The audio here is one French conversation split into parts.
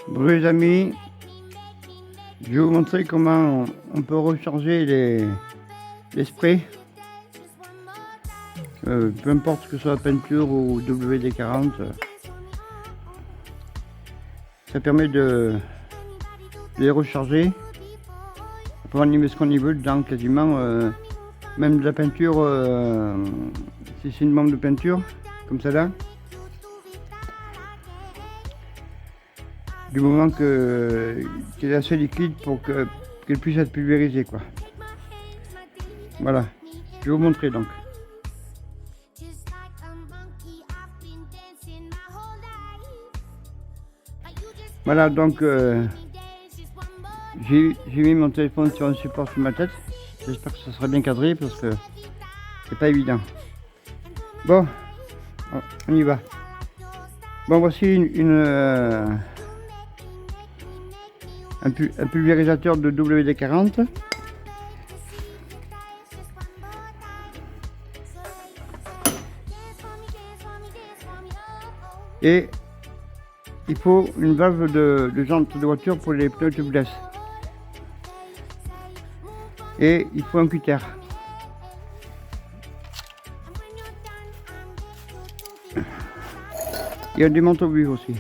Bonjour les amis, je vais vous montrer comment on peut recharger les sprays, peu importe que ce soit peinture ou WD-40, ça permet de les recharger, on peut en y mettre ce qu'on y veut dedans quasiment, même de la peinture, si c'est une bombe de peinture, comme ça là. Du moment qu'elle est assez liquide pour qu'elle puisse être pulvérisée, quoi. Voilà, je vais vous montrer donc. Voilà, donc j'ai mis mon téléphone sur un support sur ma tête. J'espère que ça sera bien cadré parce que c'est pas évident. Bon, on y va. Bon, voici un pulvérisateur de WD-40. Et il faut une valve de jante de voiture pour les pneus tubeless. Et il faut un cutter. Il y a des manteaux buts aussi.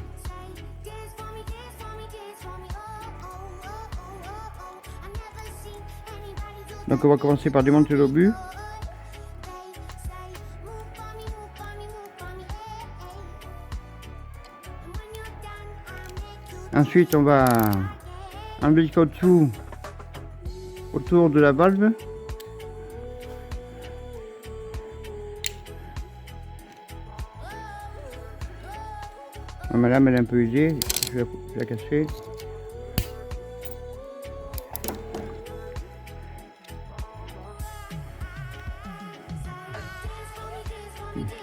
Donc on va commencer par démonter l'obus. Ensuite on va enlever le caoutchouc autour de la valve. Ma lame elle est un peu usée, je vais la casser.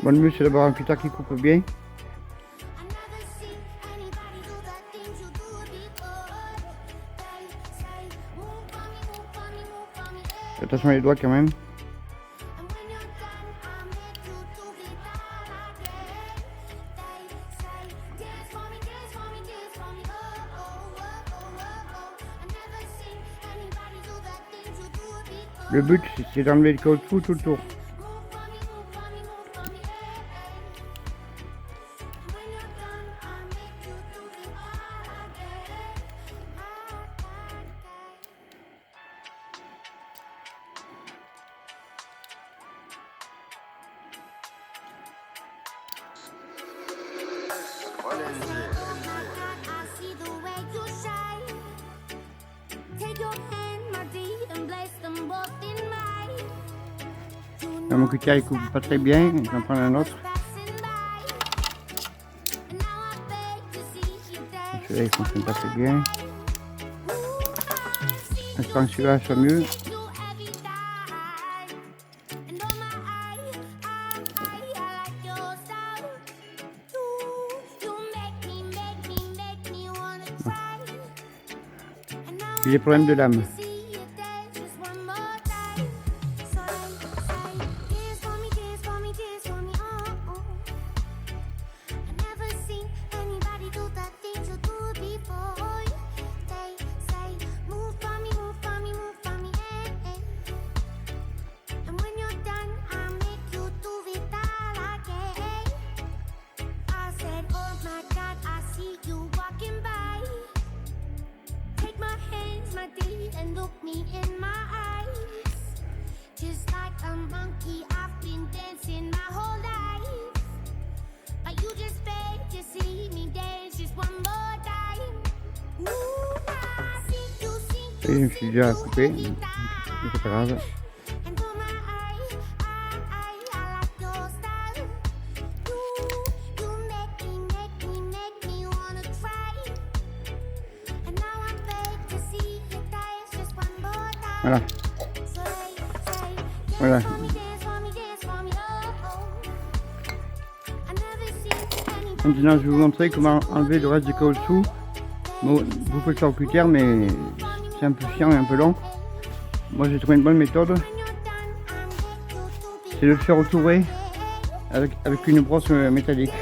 Bon, le mieux c'est d'avoir un cutter qui coupe bien. Attention les doigts quand même. Le but c'est d'enlever le caoutchouc tout le tour. Là, mon cutter il coupe pas très bien, je vais en prendre un autre. Celui-là il fonctionne pas très bien. J'espère que celui-là soit mieux. J'ai des problèmes de lame. Et je me suis déjà coupé, mais c'est pas grave. Voilà. Voilà. Maintenant, je vais vous montrer comment enlever le reste du caoutchouc. Bon, vous pouvez le faire au cutter, mais c'est un peu chiant et un peu long. Moi, j'ai trouvé une bonne méthode. C'est de le faire autouré avec une brosse métallique.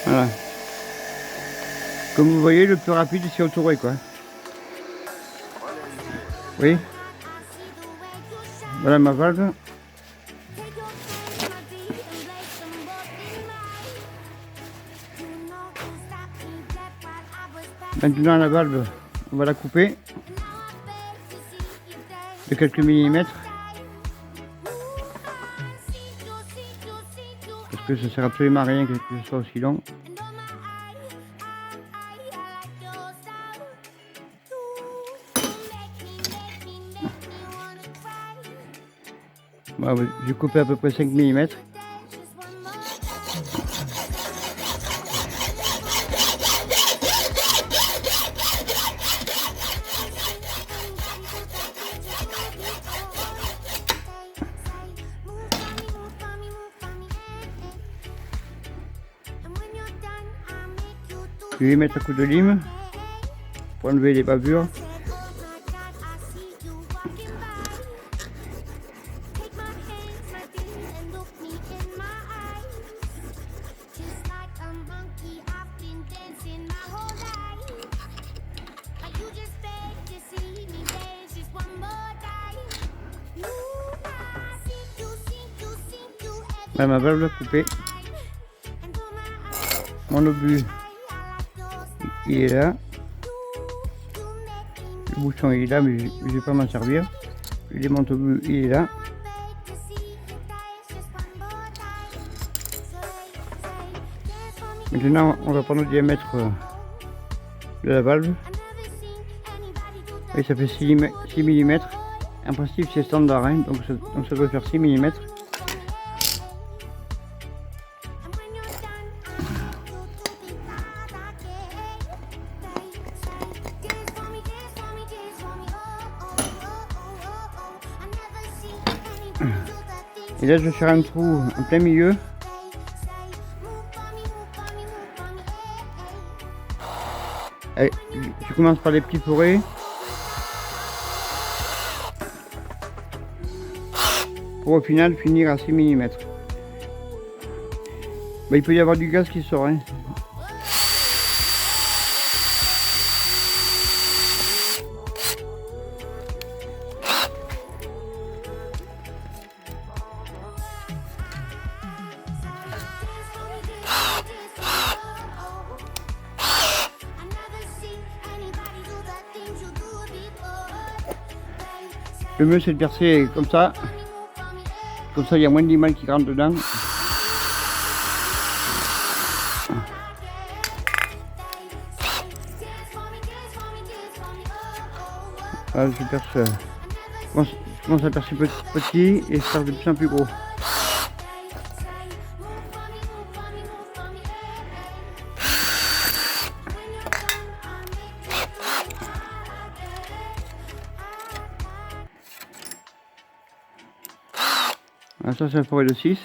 Voilà. Comme vous voyez, le plus rapide c'est autouré quoi. Oui. Voilà ma valve. Maintenant la valve, on va la couper de quelques millimètres. Parce que ça sert absolument à rien que ce soit aussi long. Voilà, j'ai coupé à peu près 5 mm. Je vais mettre un coup de lime pour enlever les bavures. Là, ma valve coupée. Mon obus, il est là. Le bouchon il est là, mais je ne vais pas m'en servir. Je démonte l'obus, il est là. Maintenant, on va prendre le diamètre de la valve. Et ça fait 6 mm. En principe, c'est standard, hein, donc ça doit faire 6 mm. Et là, je vais faire un trou en plein milieu. Allez, je commence par les petits forêts. Pour au final finir à 6 mm. Il peut y avoir du gaz qui sort. Hein. Le mieux c'est de percer comme ça il y a moins d'image qui rentre dedans. Voilà, je perce, je commence à percer petit et faire de plus en plus gros. Alors ça c'est un forêt de 6.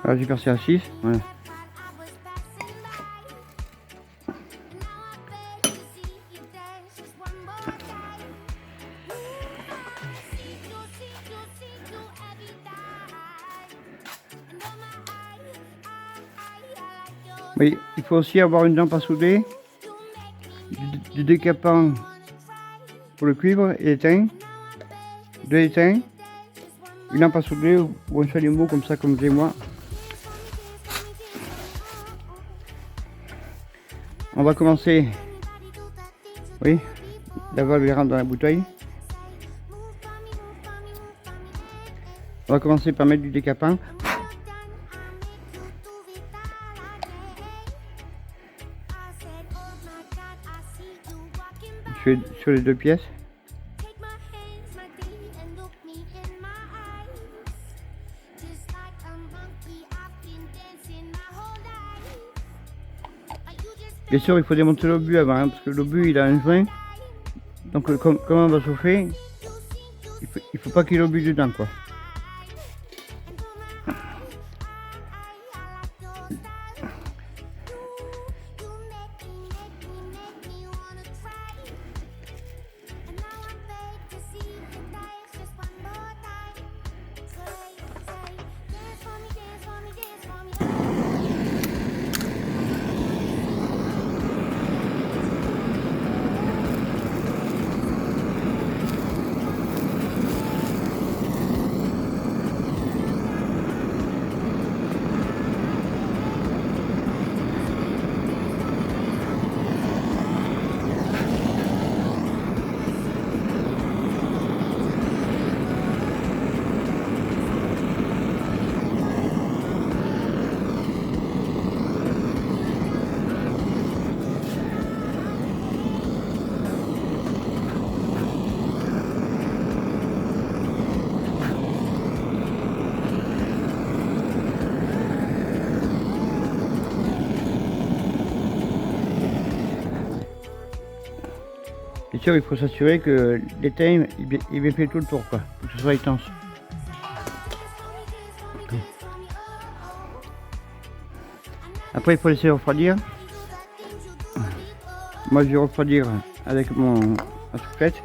Alors j'ai percé à 6. Voilà. Oui, il faut aussi avoir une lampe à souder, du décapant pour le cuivre et l'étain, de l'étain, une lampe à souder ou un chalumeau comme ça, comme j'ai moi. On va commencer, oui, la valve rentre dans la bouteille. On va commencer par mettre du décapant. Sur les 2 pièces. Bien sûr, il faut démonter l'obus avant, hein, parce que l'obus il a un joint. Donc, comme on va chauffer, il faut pas qu'il y ait l'obus dedans, quoi. Bien sûr, il faut s'assurer que l'étain il bien fait tout le tour, quoi, pour que ce soit étanche. Après, il faut laisser refroidir. Moi, je vais refroidir avec ma soufflette.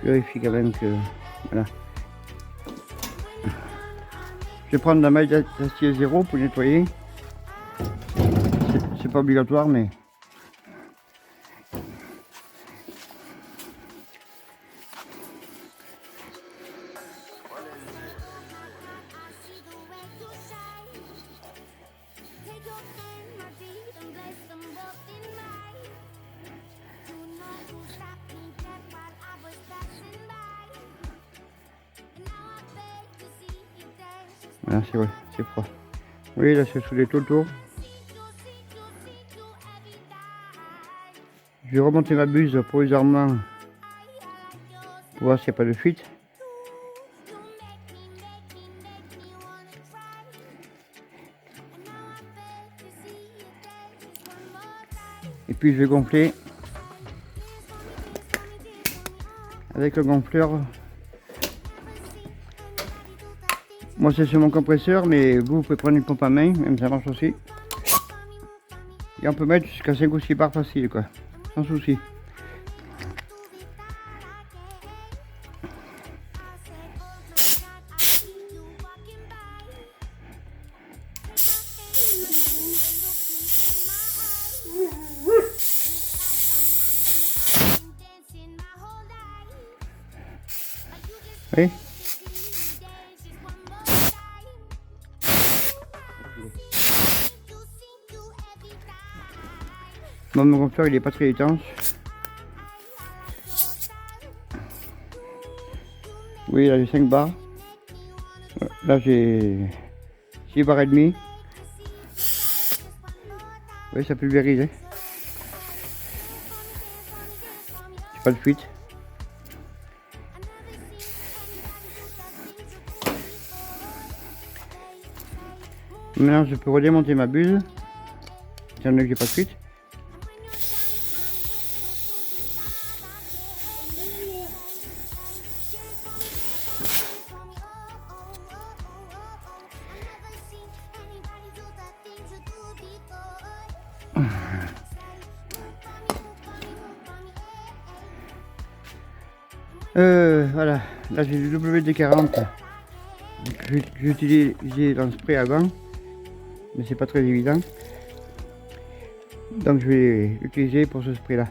Je vérifie quand même que... Voilà. Je vais prendre la maille d'acier 0 pour nettoyer. C'est pas obligatoire, mais... Voilà, c'est vrai, c'est froid. Oui, là c'est soudé tout le tour. Je vais remonter ma buse provisoirement pour voir s'il n'y a pas de fuite. Et puis je vais gonfler avec le gonfleur. Moi c'est sur mon compresseur, mais vous pouvez prendre une pompe à main, même ça marche aussi. Et on peut mettre jusqu'à 5 ou 6 bars facile, quoi, sans souci. Oui. Bon, mon gonfleur il est pas très étanche. voyez là j'ai 5 barres. Là j'ai 6 barres et demie. Vous voyez ça pulvérise. Hein. J'ai pas de fuite. Maintenant je peux redémonter ma buse. Étant donné que j'ai pas de fuite. Voilà, là j'ai du WD-40. J'ai utilisé dans le spray avant, mais c'est pas très évident. Donc je vais l'utiliser pour ce spray là.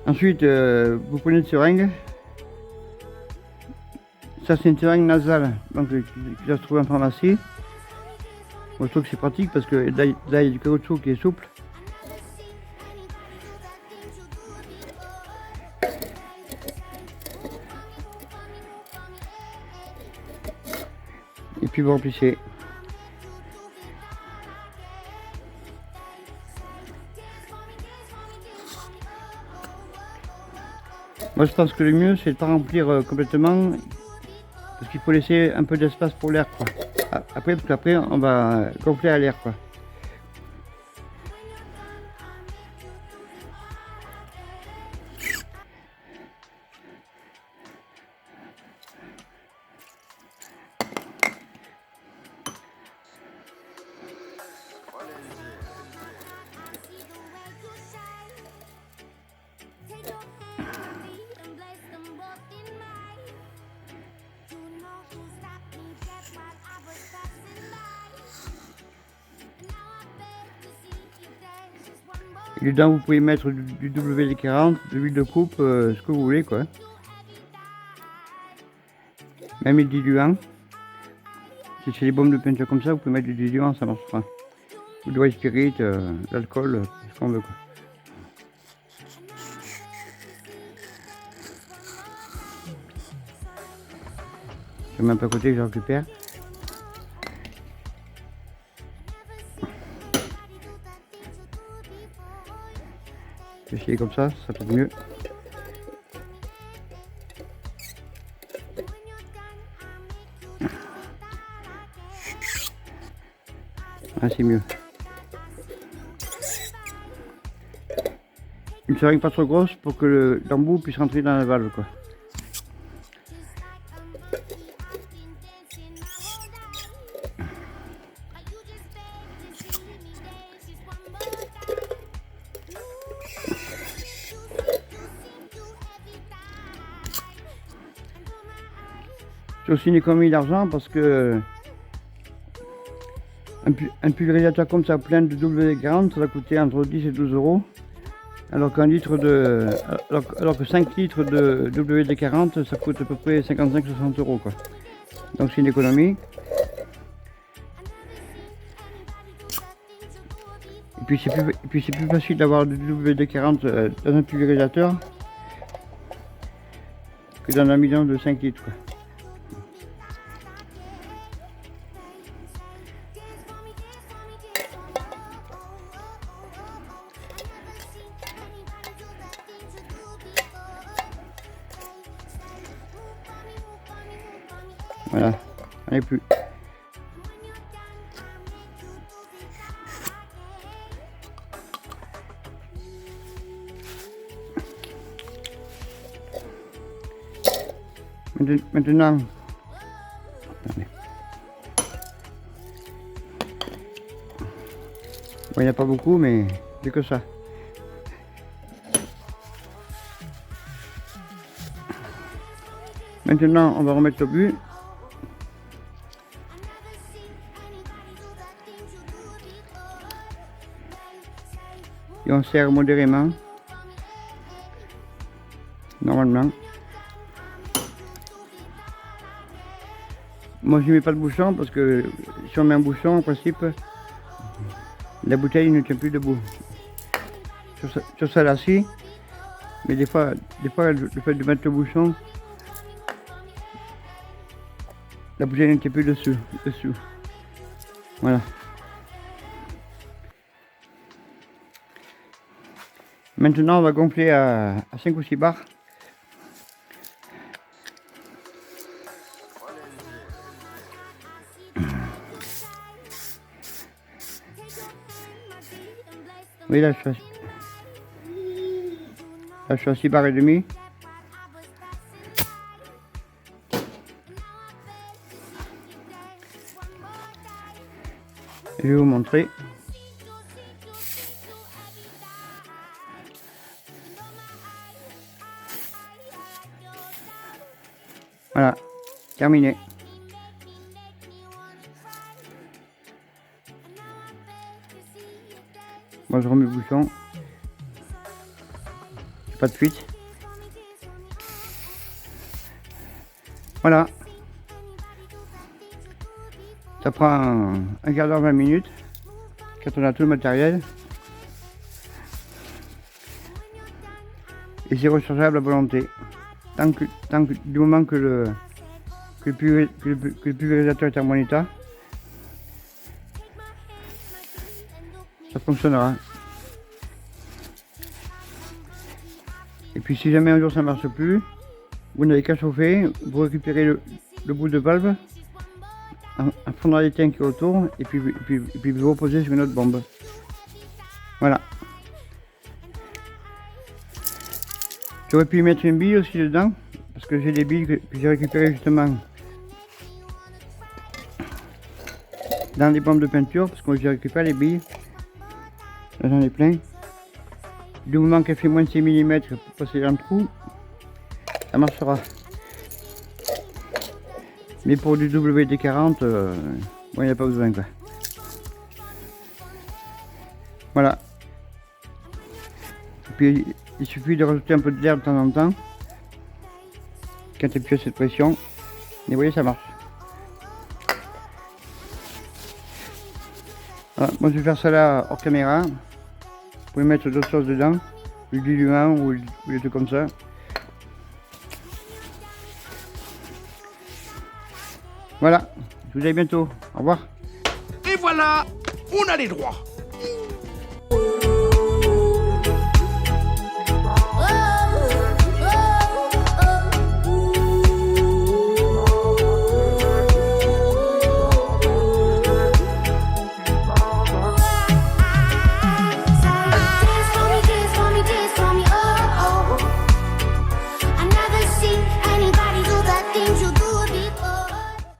Ensuite, vous prenez une seringue. Ça c'est une seringue nasale, donc qui doit se trouver en pharmacie. Moi je trouve que c'est pratique parce que là il y a du caoutchouc qui est souple. Et puis vous remplissez. Moi je pense que le mieux c'est de ne pas remplir complètement parce qu'il faut laisser un peu d'espace pour l'air quoi. Après, parce qu'après on va gonfler à l'air quoi. Et dedans vous pouvez mettre du WD-40, de l'huile de coupe, ce que vous voulez quoi. Même les diluants. Si c'est des bombes de peinture comme ça, vous pouvez mettre du diluant, ça marche pas. Ou de white spirit, l'alcool, ce qu'on veut quoi. Je mets un peu à côté, je récupère. Je vais essayer comme ça peut être mieux. Ah, c'est mieux. Une seringue pas trop grosse pour que l'embout puisse rentrer dans la valve quoi. C'est aussi une économie d'argent parce que un pulvérisateur comme ça plein de WD-40 ça va coûter entre 10 et 12 euros. Alors qu'un litre de. Alors que 5 litres de WD-40 ça coûte à peu près 55-60 euros quoi. Donc c'est une économie. Et puis c'est plus facile d'avoir du WD-40 dans un pulvérisateur que dans un bidon de 5 litres quoi. Voilà, on n'est plus. Maintenant, attendez. Bon, il n'y a pas beaucoup, mais c'est que ça. Maintenant, on va remettre le but. Et on serre modérément. Normalement. Moi je ne mets pas de bouchon parce que si on met un bouchon en principe la bouteille ne tient plus debout. Sur celle-ci, Mais des fois le fait de mettre le bouchon, la bouteille n'était plus dessous. Voilà. Maintenant, on va gonfler à 5 ou 6 bars. Oui, là, je suis à 6 bars et demi. Je vais vous montrer. Voilà, terminé. Moi je remets le bouchon. Pas de fuite. Voilà. Ça prend un quart d'heure, 20 minutes. Quand on a tout le matériel. Et c'est rechargeable à volonté. Du moment que le pulvérisateur est en bon état, ça fonctionnera. Et puis si jamais un jour ça ne marche plus, vous n'avez qu'à chauffer, vous récupérez le bout de valve en fondant les tanks qui est autour et puis vous reposez sur une autre bombe. Voilà. J'aurais pu y mettre une bille aussi dedans, parce que j'ai des billes que j'ai récupérées justement dans les bombes de peinture, parce que je récupère les billes. Là j'en ai plein. Du moment qu'elle fait moins de 6 mm pour passer dans le trou, ça marchera. Mais pour du WD-40, bon, il n'y a pas besoin quoi. Voilà. Et puis il suffit de rajouter un peu d'air de temps en temps quand il y a plus cette pression. Et vous voyez, ça marche. Voilà. Moi je vais faire ça là hors caméra. Vous pouvez mettre d'autres choses dedans, du diluant ou des trucs comme ça. Voilà, je vous dis à bientôt. Au revoir. Et voilà, on a les droits.